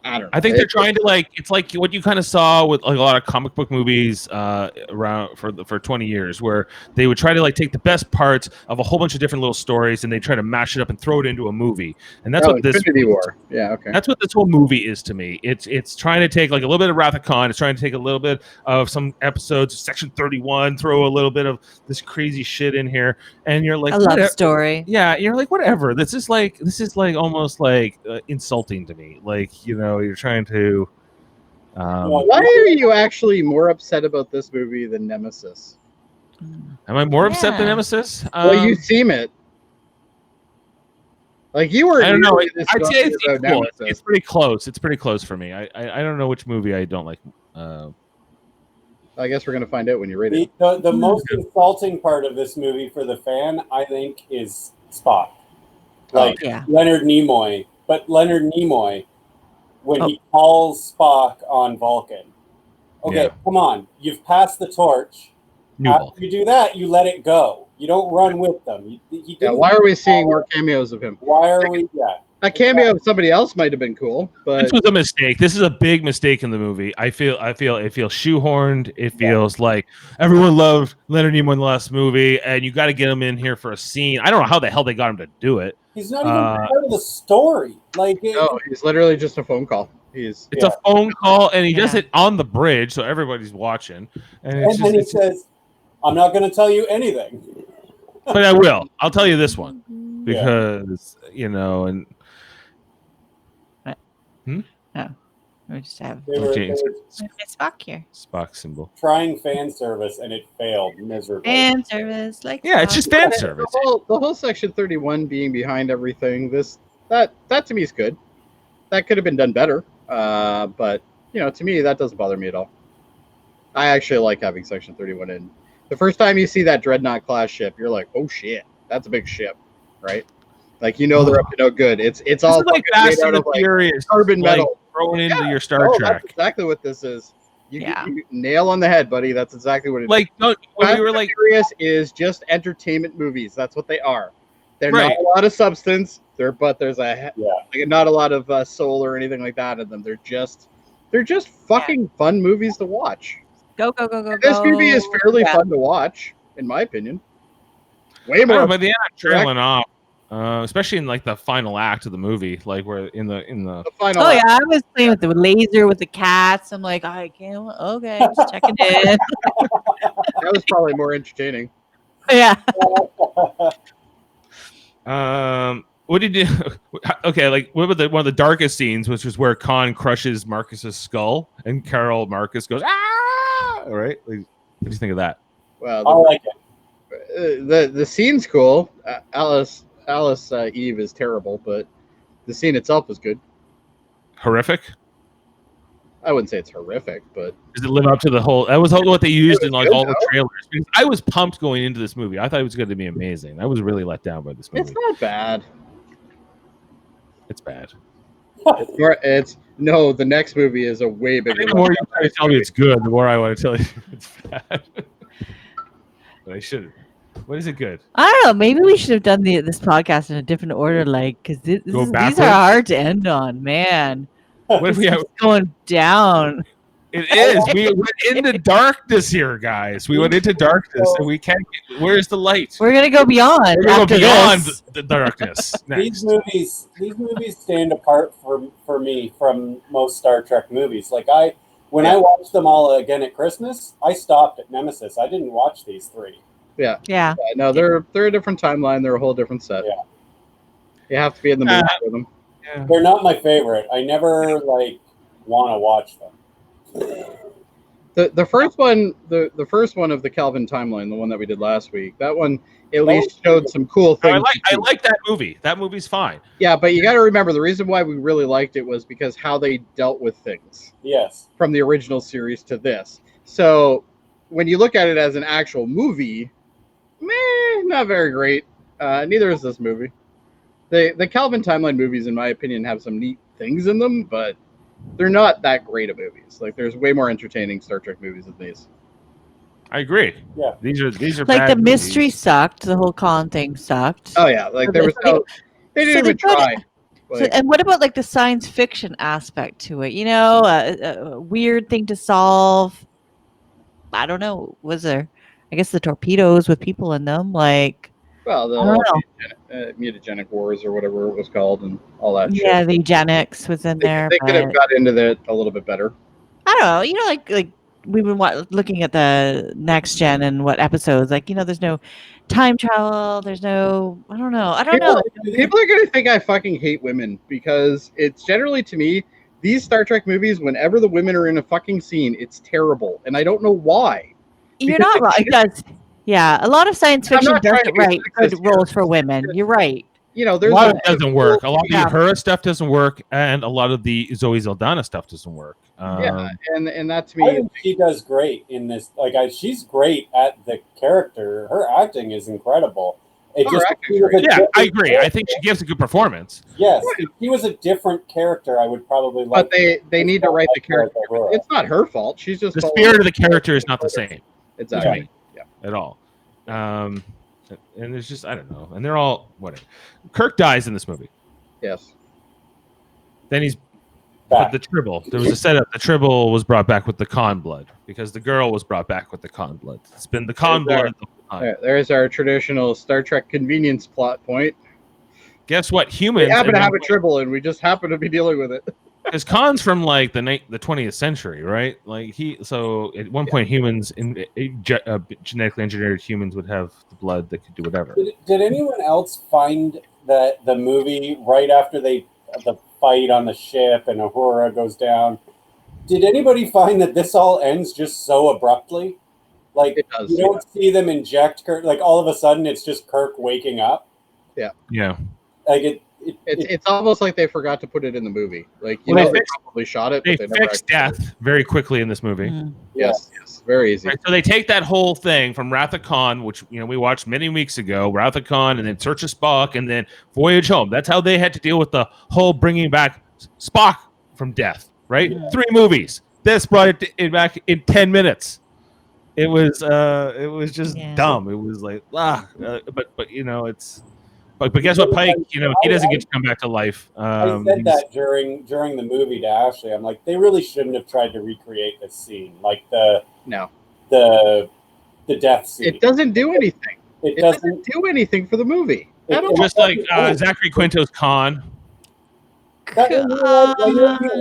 I don't know. I think they're trying to like, it's like what you kind of saw with like a lot of comic book movies around for 20 years, where they would try to like take the best parts of a whole bunch of different little stories and they try to mash it up and throw it into a movie. And that's what this Infinity War. Yeah, okay. That's what this whole movie is to me. It's trying to take like a little bit of Wrath of Khan. It's trying to take a little bit of some episodes of Section 31, throw a little bit of this crazy shit in here, and you're like, a love story. Yeah, you're like, whatever. This is like almost like insulting to me. Like, you know, you're trying to. Why are you actually more upset about this movie than Nemesis? Am I more upset than Nemesis? Well, you seem it. Like you were. I don't know. I'd say it's equal. It's pretty close. It's pretty close for me. I don't know which movie I don't like. I guess we're gonna find out when you rate it. The most insulting part of this movie for the fan, I think, is Spock. Like Leonard Nimoy, but Leonard Nimoy, when he calls Spock on Vulcan. Okay, come on. You've passed the torch. After you do that, you let it go. You don't run with them. Why are we seeing more cameos of him? Why are we? A cameo of somebody else might have been cool, but this was a mistake. This is a big mistake in the movie. I feel it feels shoehorned. It feels like everyone loved Leonard Nimoy in the last movie, and you got to get him in here for a scene. I don't know how the hell they got him to do it. He's not even part of the story. Like, no, he's literally just a phone call. It's a phone call, and he does it on the bridge, so everybody's watching. And then he says, "I'm not going to tell you anything." But I will. I'll tell you this one because you know, and we just have Spock here. Spock symbol. Trying fan service and it failed miserably. Fan service, like it's just fan service. The whole Section 31 being behind everything. That to me is good. That could have been done better. But you know, to me, that doesn't bother me at all. I actually like having Section 31 in. The first time you see that Dreadnought class ship, you're like, oh shit, that's a big ship, right? Like, you know, they're up to no good. It's all like made out of like carbon metal thrown into your Star Trek. That's exactly what this is. You nail on the head, buddy. That's exactly what it is. Like, when we were like, Furious is just entertainment movies. That's what they are. They're not a lot of substance. But there's not a lot of soul or anything like that in them. They're just fucking fun movies to watch. Go. This movie is fairly fun to watch, in my opinion. Way more. By the end, I'm trailing off, especially in like the final act of the movie, like where in the final. Oh act. I was playing with the laser with the cats. I'm like, I can't. Okay, just checking in. That was probably more entertaining. Yeah. What did you do? Okay, like what about one of the darkest scenes, which was where Khan crushes Marcus's skull and Carol Marcus goes, ah! All right. Like, what do you think of that? Well, I like it. The scene's cool. Alice Eve is terrible, but the scene itself was good. Horrific? I wouldn't say it's horrific, but does it live up to the whole? That was what they used in like all the trailers. Because I was pumped going into this movie. I thought it was going to be amazing. I was really let down by this movie. It's not bad. It's bad. No. The next movie is a way bigger. The more you try to tell me it's good, the more I want to tell you it's bad. But I shouldn't. What is it good? I don't know. Maybe we should have done this podcast in a different order, like because these are hard to end on, man. What if we have going down? It is. We went into darkness here, guys. We went into darkness, and we can't. Where's the light? We're gonna go beyond. We're gonna go beyond the darkness. These movies stand apart for me from most Star Trek movies. Like when I watched them all again at Christmas, I stopped at Nemesis. I didn't watch these three. Yeah. Yeah. No, they're a different timeline. They're a whole different set. Yeah. You have to be in the mood for them. Yeah. They're not my favorite. I never want to watch them. The first one, the first one of the Calvin timeline, the one that we did last week, that one at least showed some cool things. I like that movie. That movie's fine. Yeah, but you got to remember the reason why we really liked it was because how they dealt with things. Yes. From the original series to this. So when you look at it as an actual movie, not very great. Neither is this movie. The Calvin timeline movies, in my opinion, have some neat things in them, but they're not that great of movies. Like, there's way more entertaining Star Trek movies than these. I agree. Yeah. These are Like, bad the mystery movies. sucked. The whole con thing sucked. Oh yeah, like there was no. They didn't even try. So, and what about like the science fiction aspect to it? You know, a weird thing to solve. I don't know. Was there? I guess the torpedoes with people in them. Like, Well, I don't know. the mutagenic wars or whatever it was called, and all that. Yeah, shit. the eugenics was in there. They could have got into that a little bit better. I don't know. You know, like we've been looking at the next gen and what episodes. Like, you know, there's no time travel. There's no. I don't know. People are gonna think I fucking hate women because it's generally, to me, these Star Trek movies, whenever the women are in a fucking scene, it's terrible, and I don't know why. You're not wrong. It does. Yeah, a lot of science fiction doesn't write good roles for women. You're right. You know, there's a lot of it doesn't work. A lot of the Yeah. Uhura stuff doesn't work, and a lot of the Zoe Saldana stuff doesn't work. Yeah, and that to I me, think she does great in this. She's great at the character. Her acting is incredible. Yeah, I agree. I think she gives a good performance. Yes, if he was a different character, I would probably like. But they need to write the character. It's not her fault. She's just the spirit of the character is not the same. Exactly. Yeah. At all. And there's just, I don't know. And they're all whatever. Kirk dies in this movie. Yes. Then he's but the Tribble. There was a setup. The Tribble was brought back with the con blood because the girl was brought back with the con blood. It's been the con blood the whole time. There's our traditional Star Trek convenience plot point. Guess what? Humans we happen to have a Tribble, and we just happen to be dealing with it. Because Khan's from like the 20th century, right? Like so at one point humans genetically engineered humans would have the blood that could do whatever. Did anyone else find that the movie right after the fight on the ship and Uhura goes down? Did anybody find that this all ends just so abruptly? Like it does, you don't see them inject Kirk. Like all of a sudden it's just Kirk waking up. Yeah. Yeah. Like it's almost like they forgot to put it in the movie. Like they probably shot it. They but they fixed death very quickly in this movie. Mm. Yes, very easy. Right, so they take that whole thing from Wrath of Khan, which we watched many weeks ago, Wrath of Khan, and then Search of Spock, and then Voyage Home. That's how they had to deal with the whole bringing back Spock from death. Right, 3 movies. This brought it back in 10 minutes. It was just dumb. It was like but it's. But guess what, Pike? He doesn't get to come back to life. I said that during the movie to Ashley. I'm like, they really shouldn't have tried to recreate this scene, like the death scene. It doesn't do anything. It doesn't do anything for the movie. Just like Zachary Quinto's Khan. I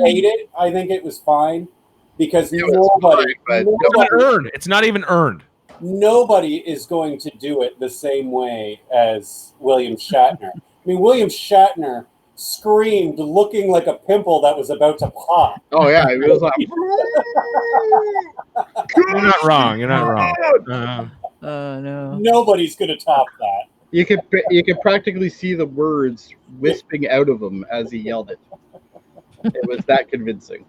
hate it. I think it was fine because nobody. It's not even earned. Nobody is going to do it the same way as William Shatner. I mean, William Shatner screamed looking like a pimple that was about to pop. Oh, yeah. It was like... You're not wrong. Oh, no. Nobody's going to top that. You could practically see the words wisping out of him as he yelled it. It was that convincing.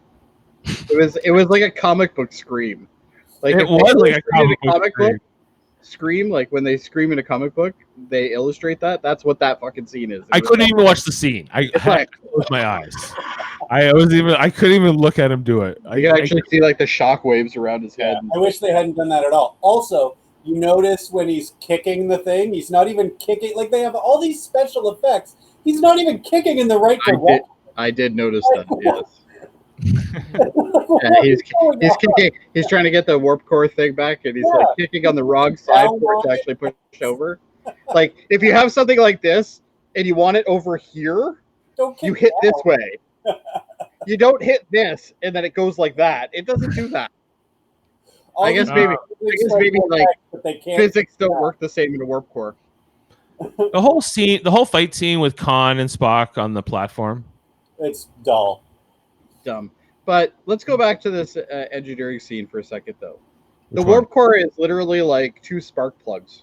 It was like a comic book scream. Like it was like a comic book scream. Like when they scream in a comic book, they illustrate that. That's what that fucking scene is. I couldn't even watch the scene. I had to close my eyes. I couldn't even look at him do it. You can actually see like the shock waves around his head. I wish they hadn't done that at all. Also, you notice when he's kicking the thing, he's not even kicking. Like they have all these special effects. He's not even kicking in the right direction. I did notice that. Yes. Yeah, he's trying to get the warp core thing back, and he's like kicking on the wrong side for it to actually push over. Like if you have something like this and you want it over here, you hit this way. You don't hit this and then it goes like that. It doesn't do that. I guess maybe like but they can't. physics don't work the same in a warp core. The whole fight scene with Khan and Spock on the platform. It's dull. Dumb. But let's go back to this engineering scene for a second, though. The Which one? warp core is literally like 2 spark plugs.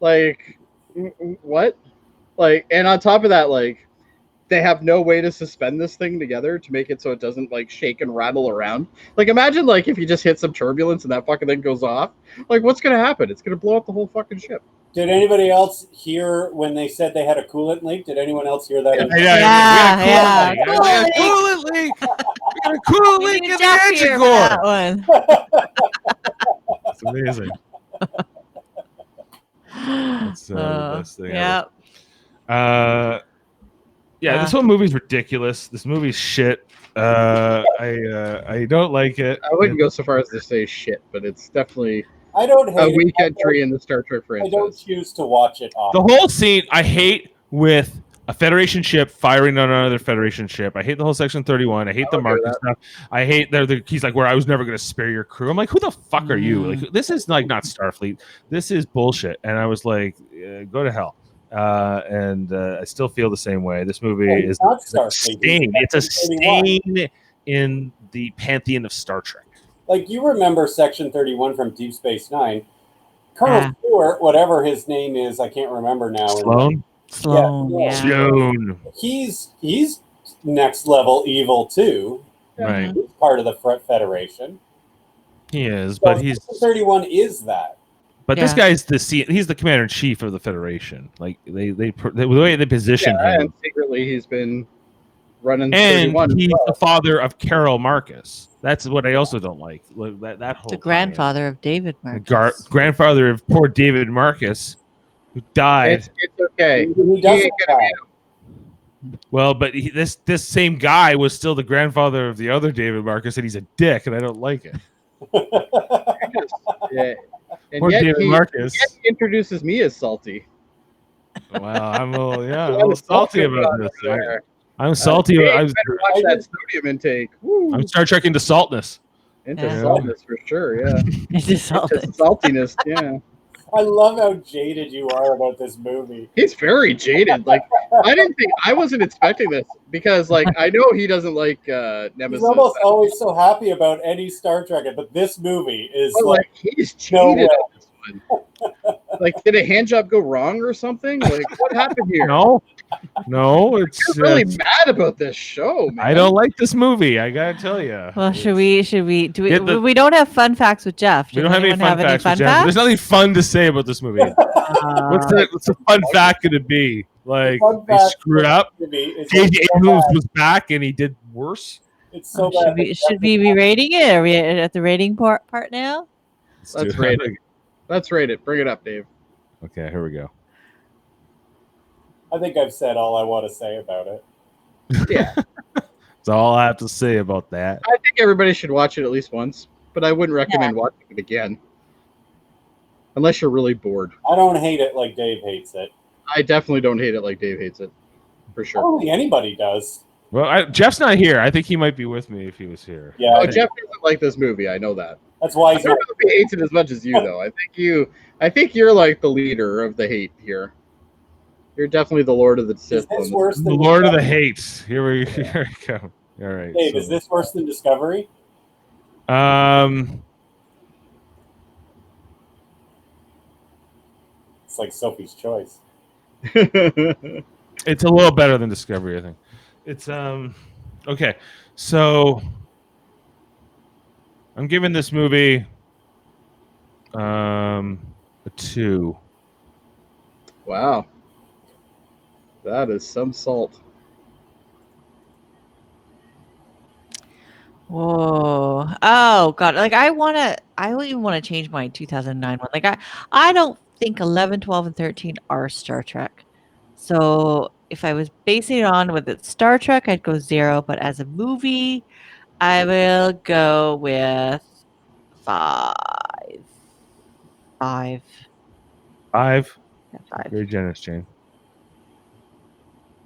Like, what? Like, and on top of that, like, they have no way to suspend this thing together to make it so it doesn't like shake and rattle around. Like, imagine like if you just hit some turbulence and that fucking thing goes off. Like, what's gonna happen? It's gonna blow up the whole fucking ship. Did anybody else hear when they said they had a coolant leak? Did anyone else hear that? Yeah. We got a coolant leak. We got a coolant leak in the engine core. That one. It's amazing. That's the best thing ever. Yeah, this whole movie's ridiculous. This movie's shit. I don't like it. I wouldn't go so far as to say shit, but it's definitely I don't hate a weak it. entry in the Star Trek I franchise. don't choose to watch it often. The whole scene I hate with a Federation ship firing on another Federation ship. I hate the whole Section 31. I hate the Marcus stuff. I hate he's like, where I was never going to spare your crew. I'm like, who the fuck are you? Like, this is like not Starfleet. This is bullshit. And I was like, go to hell. And I still feel the same way. This movie is not a stain. It's a stain in the pantheon of Star Trek. Like, you remember Section 31 from Deep Space Nine. Colonel Stewart, whatever his name is, I can't remember now. Sloan. Sloan. He's next level evil too. Right. He's part of the Federation. He is, So but he's 31 is that. But this guy's he's the commander in chief of the Federation. Like the way they position him. And secretly he's been running. And 31 he's the father of Carol Marcus. That's what I also don't like. That whole the grandfather of David Marcus. Grandfather of poor David Marcus, who died. It's okay. He doesn't die. Well, but this same guy was still the grandfather of the other David Marcus, and he's a dick, and I don't like it. Yeah. And Poor yet David Marcus. Yet he introduces me as salty. Well, I'm a little salty about this. I'm salty. Hey, better watch that sodium intake. Woo. I'm Star Trek into saltness. Into saltness for sure, yeah. Into saltiness, yeah. I love how jaded you are about this movie. He's very jaded. Like, I wasn't expecting this because, like, I know he doesn't like Nemesis. He's almost always so happy about any Star Trek, but this movie is he's jaded on this one. Like, did a hand job go wrong or something? Like, what happened here? No, it's I'm really mad about this show, man. I don't like this movie. I gotta tell you. Well, should we we don't have fun facts with Jeff. We don't have any fun facts with Jeff. There's nothing fun to say about this movie. What's the fun fact going to be? Like, they screwed up. J.J. Abrams was back and he did worse. It's so bad. Should we be rating it? Are we at the rating part now? Let's rate it. Let's rate it. Bring it up, Dave. Okay, here we go. I think I've said all I want to say about it. Yeah. That's all I have to say about that. I think everybody should watch it at least once, but I wouldn't recommend watching it again. Unless you're really bored. I don't hate it like Dave hates it. I definitely don't hate it like Dave hates it. For sure. I don't think anybody does. Well, Jeff's not here. I think he might be with me if he was here. Yeah. Jeff doesn't like this movie. I know that. That's why he's I don't know if he hates it as much as you, though. I think you're like the leader of the hate here. You're definitely the Lord of the Sith. The Lord of the Hates. Here we go. All right. Dave, is this worse than Discovery? It's like Sophie's Choice. It's a little better than Discovery, I think. It's okay. So I'm giving this movie a 2. Wow. That is some salt. Whoa. Oh God. Like I don't even want to change my 2009 one. Like I don't think 11, 12, and 13 are Star Trek. So if I was basing it on with it's Star Trek, I'd go 0. But as a movie, I will go with 5. 5. 5? Yeah, 5. Very generous, Jane.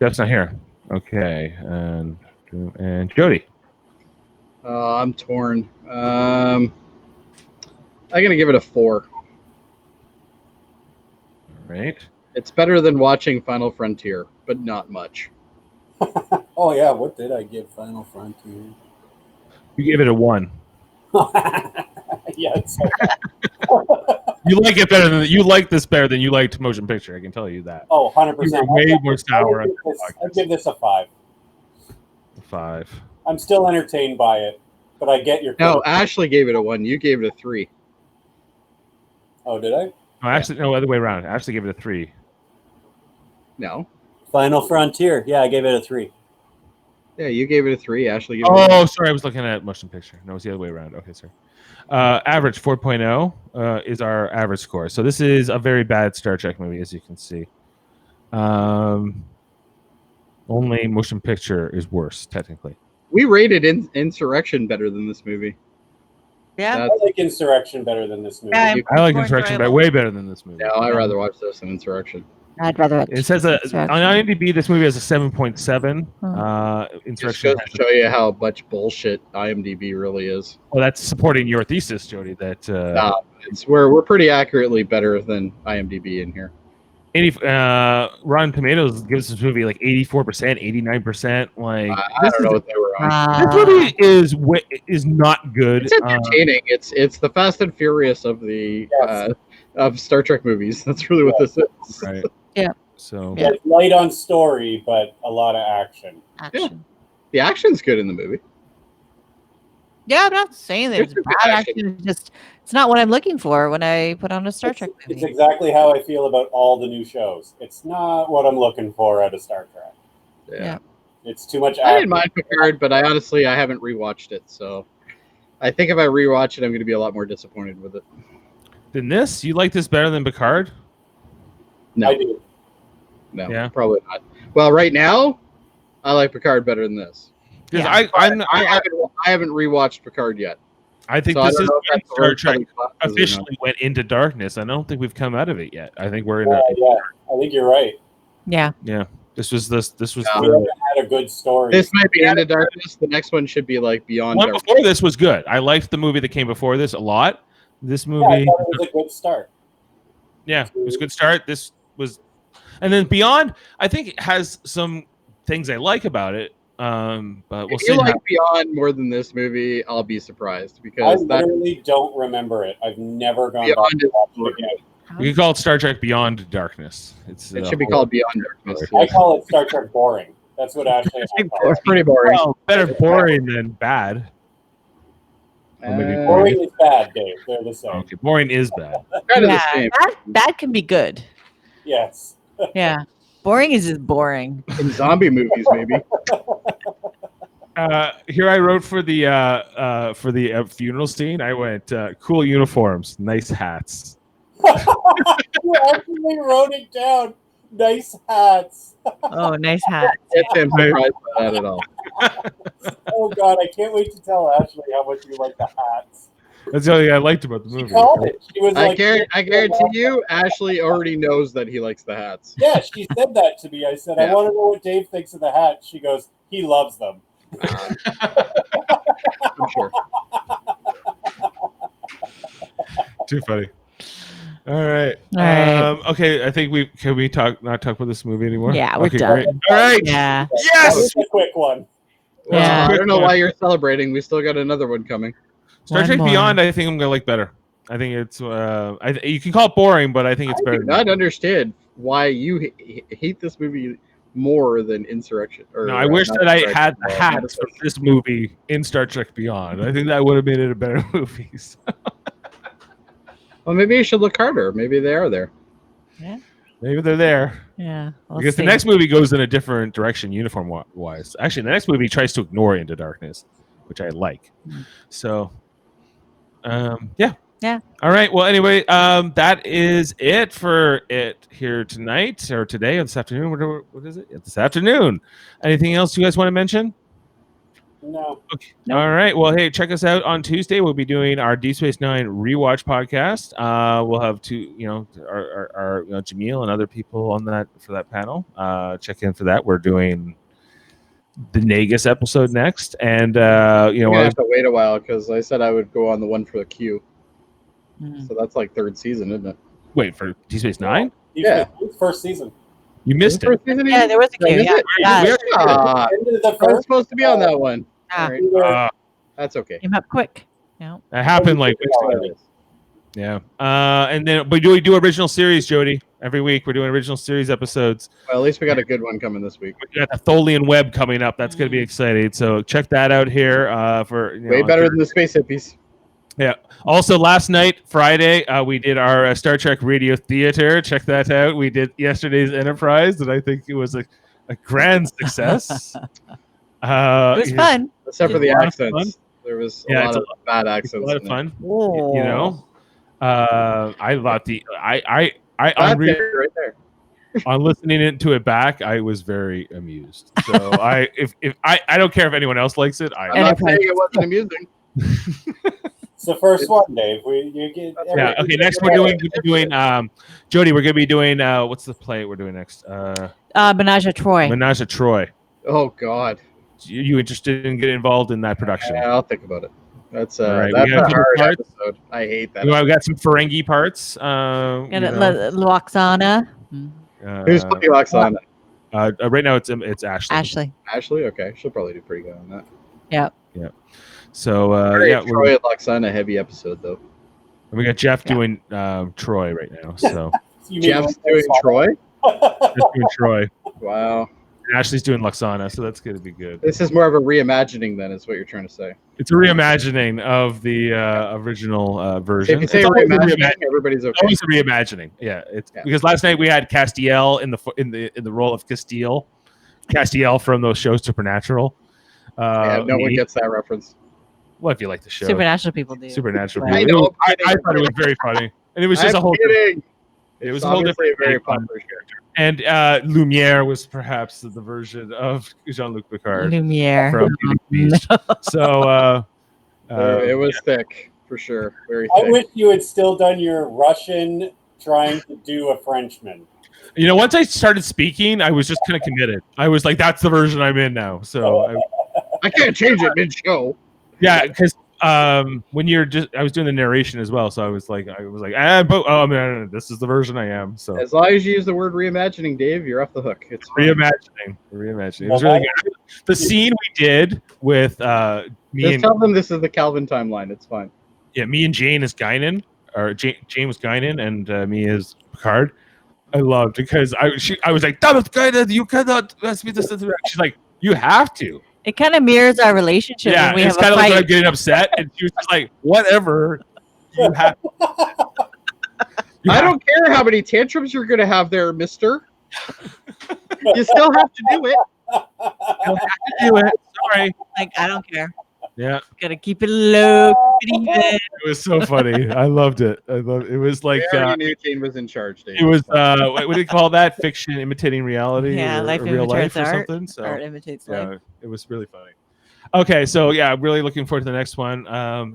Jeff's not here. Okay. And Jody. I'm torn. I'm I'm gonna give it a 4. Right. It's better than watching Final Frontier, but not much. Oh yeah, what did I give Final Frontier? You gave it a 1. Yeah, it's You like it better than you like this better than you liked motion picture. I can tell you that. 100%. You were way more sour. I'd give this a 5. 5. I'm still entertained by it, but I get your. No, Ashley gave it a 1. You gave it a 3. Oh, did I? No, actually, no, other way around. I actually gave it a 3. No. Final Frontier. Yeah, I gave it a 3. Yeah, you gave it a 3. Ashley gave it a 1. Oh, sorry, I was looking at motion picture. No, it's the other way around. Okay, sorry. Average 4.0 is our average score. So this is a very bad Star Trek movie, as you can see. Only motion picture is worse, technically. We rated Insurrection better than this movie. Yeah. I like Insurrection better than this movie. Yeah, I like more Insurrection enjoyable. way better than this movie. No, I'd rather watch this than Insurrection. I'd rather watch It says on IMDb this movie has a 7.7. Just Insurrection. goes to show you how much bullshit IMDb really is. Well, that's supporting your thesis, Jody. That We're pretty accurately better than IMDb in here. Rotten Tomatoes gives this movie like 84%, 89%. Like I don't know what they were on. this movie is not good. It's entertaining. It's the Fast and Furious of the of Star Trek movies. That's really what this is. Right. Yeah. So Yeah, it's light on story, but a lot of action. action. The action's good in the movie. Yeah, I'm not saying that it's It's bad action. action. It's just it's not what I'm looking for when I put on a Star Trek It's movie. exactly how I feel about all the new shows. It's not what I'm looking for out of Star Trek. Yeah. It's too much I action. didn't mind Picard, but I haven't rewatched it, so I think if I rewatch it, I'm going to be a lot more disappointed with it. then this, you like this better than Picard? No, I do. no, Yeah. probably not. Well, right now, I like Picard better than this. Because Yeah. I haven't rewatched Picard yet. I think So I this don't is know if when that's the Star word Trek somebody classes or not. officially went into darkness. I don't think we've come out of it yet. I think we're in Yeah, I think you're right. Yeah. This was Yeah. We haven't had a good story. This might be Into Darkness. The next one should be like Beyond one Darkness. before this was good. I liked the movie that came before this a lot. This I movie, thought it was a good start. yeah, it was a good start. This was, and then Beyond, I think it has some things I like about it. But we'll If see. you like Beyond more than this movie, I'll be surprised I because that literally don't remember it. I've never gone back Beyond to is watch it again. You can call it Star Trek Beyond Darkness. it should be called Beyond Darkness. I call it Star Trek boring. That's what Ashley and I call it. It's pretty boring. Well, better boring than bad. Or maybe Boring is bad, Dave. They're the same. Okay, boring is bad. Kind of the Yeah, same. bad can be good. Yes. Yeah. Boring is just boring. In zombie movies, maybe. Here I wrote for the funeral scene. I went cool uniforms, nice hats. You actually wrote it down. Nice hats. Oh, nice hat. I'm surprised by that at all. Oh God, I can't wait to tell Ashley how much you like the hats. That's the only thing I liked about the She movie. called it. She was I like, guarantee you, Ashley already knows that he likes the hats. yeah, she said that to me. I said, I Yeah. want to know what Dave thinks of the hats. She goes, he loves them. I'm sure. Too funny. All right. All right. Okay, I think can we not talk about this movie anymore? Yeah, we're okay, done. Great. All right. Yeah. That Yes. was a quick one. Well, Yeah. I don't know why you're celebrating. We still got another one coming. Star One Trek more. Beyond, I think I'm gonna like better. I think it's you can call it boring, but I think it's I better. do not understand why you hate this movie more than Insurrection. Or, No, I wish not that I Insurrection, had the hats Nemesis. from this movie in Star Trek Beyond. I think that would have made it a better movie. Well, maybe you should look harder. Maybe they are there. Maybe they're there. Yeah. We'll Because see. the next movie goes in a different direction, uniform wise. Actually, the next movie tries to ignore Into Darkness, which I like. So, yeah. Yeah. All right. Well, anyway, that is it for it here tonight or today or this afternoon. What is it? This afternoon. Anything else you guys want to mention? No. Okay. Nope. All right. Well, hey, check us out on Tuesday. We'll be doing our Deep Space Nine rewatch podcast. We'll have our Jaemeel and other people on that for that panel. Check in for that. We're doing the Nagus episode next, and I'm gonna have to wait a while because I said I would go on the one for the queue. Mhm. So that's like third season, isn't it? Wait for Deep Space Nine. Yeah. First season. You missed it. First season, Yeah, there was a Did I game. miss Yeah, it? yeah. Ah, End of the I was first. supposed to be on that one. Ah. All right. Uh, That's okay. Came up quick. Yeah. that happened like yeah. And then but we do original series, Jody. Every week we're doing original series episodes. Well, at least we got a good one coming this week. We got the Tholian Web coming up. That's going to be exciting. So check that out here. For Way better than the Space Hippies. Yeah. Also, last night, Friday, we did our Star Trek Radio Theater. Check that out. We did yesterday's Enterprise, and I think it was a grand success. It was fun. Except for the a lot of fun. accents. There was a Yeah, lot it's of bad It's a accents. lot of in fun. Oh. You know, I thought I That's on, it right there. on listening into it back, I was very amused. So I don't care if anyone else likes it. I'm not saying it wasn't amusing. It's the first one, Dave. You get. Yeah. Okay. Next, we're doing Jody. We're gonna be doing what's the play we're doing next? Menage a Troy. Menage a Troy. Oh God. You interested in getting involved in that production? Yeah, I'll think about it. That's All right, that's we got a hard parts. episode. I hate that. We got some Ferengi parts. Got Luoxana. Who's playing Oksana? Right now, it's Ashley. Ashley. Ashley? Okay, she'll probably do pretty good on that. Yeah. So Very yeah, Troy and Oksana heavy episode though. we got Jeff doing Troy right now. So Jeff's doing Troy. Jeff's doing Troy. Wow. And Ashley's doing Luxana, so that's going to be good. This is more of a reimagining than is what you're trying to say. It's a reimagining of the original version. If you say It's always a reimagining, everybody's okay. always a reimagining. Yeah, it's because last night we had Castiel in the role of Castiel from those shows Supernatural. Yeah, no one gets that reference. Well, if you like the show, Supernatural people do. Supernatural. Right. I know. I thought it was very funny, and it was just I'm a whole. kidding. It was It's a whole obviously different a very fun. popular character. And Lumiere was perhaps the version of Jean-Luc Picard Lumiere. from Beast. So It was thick for sure. Very I thick. wish you had still done your Russian trying to do a Frenchman. you know, once I started speaking, I was just kind of committed. I was like, "That's the version I'm in now." So I can't change it mid-show. yeah, because when I was doing the narration as well, so I was like, no, this is the version I am. So As long as you use the word reimagining, Dave, you're off the hook. It's fine. reimagining. It was really good. The scene we did with me Just and tell them this is the Calvin timeline. It's fine. me and Jane as Guinan, or Jane was Guinan, and me as Picard. I loved because I was like, "That is Guinan. You cannot ask me this." She's like, "You have to." It kind of mirrors our relationship Yeah, when we it's have kind a of like fight. I'm getting upset, and she was just like, "Whatever, you have." I don't care how many tantrums you're going to have there, mister. You still have to do it. do it. Sorry. Like, I don't care. Yeah, Gotta keep it low, keep it even. it was so funny. I loved it. It was like We already knew Jane was in charge, Dave. it was what do you call that? Fiction imitating reality. Yeah, or life real life imitates or art. something. So Art imitates life. yeah, it was really funny. Okay, so yeah, I'm really looking forward to the next one.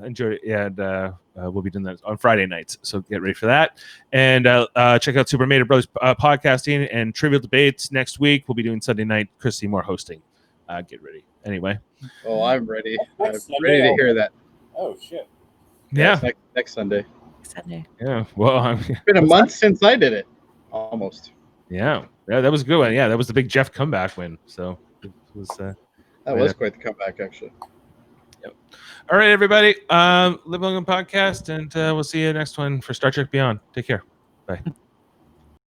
Enjoy it, and we'll be doing that on Friday nights. So get ready for that, and check out Super Mater Brothers podcasting and Trivial Debates next week. We'll be doing Sunday night. Chris Seymour hosting. Get ready. Anyway. Oh, I'm ready. I'm Next ready to Sunday. hear that. Oh shit! Yeah. It's next Sunday. Sunday. Yeah. Well, It's been a month since I did it. Almost. yeah, that was a good one. Yeah, that was the big Jeff comeback win. So it was. That was quite the comeback, actually. All right, everybody. Live Long and Podcast, and we'll see you next one for Star Trek Beyond. Take care. Bye.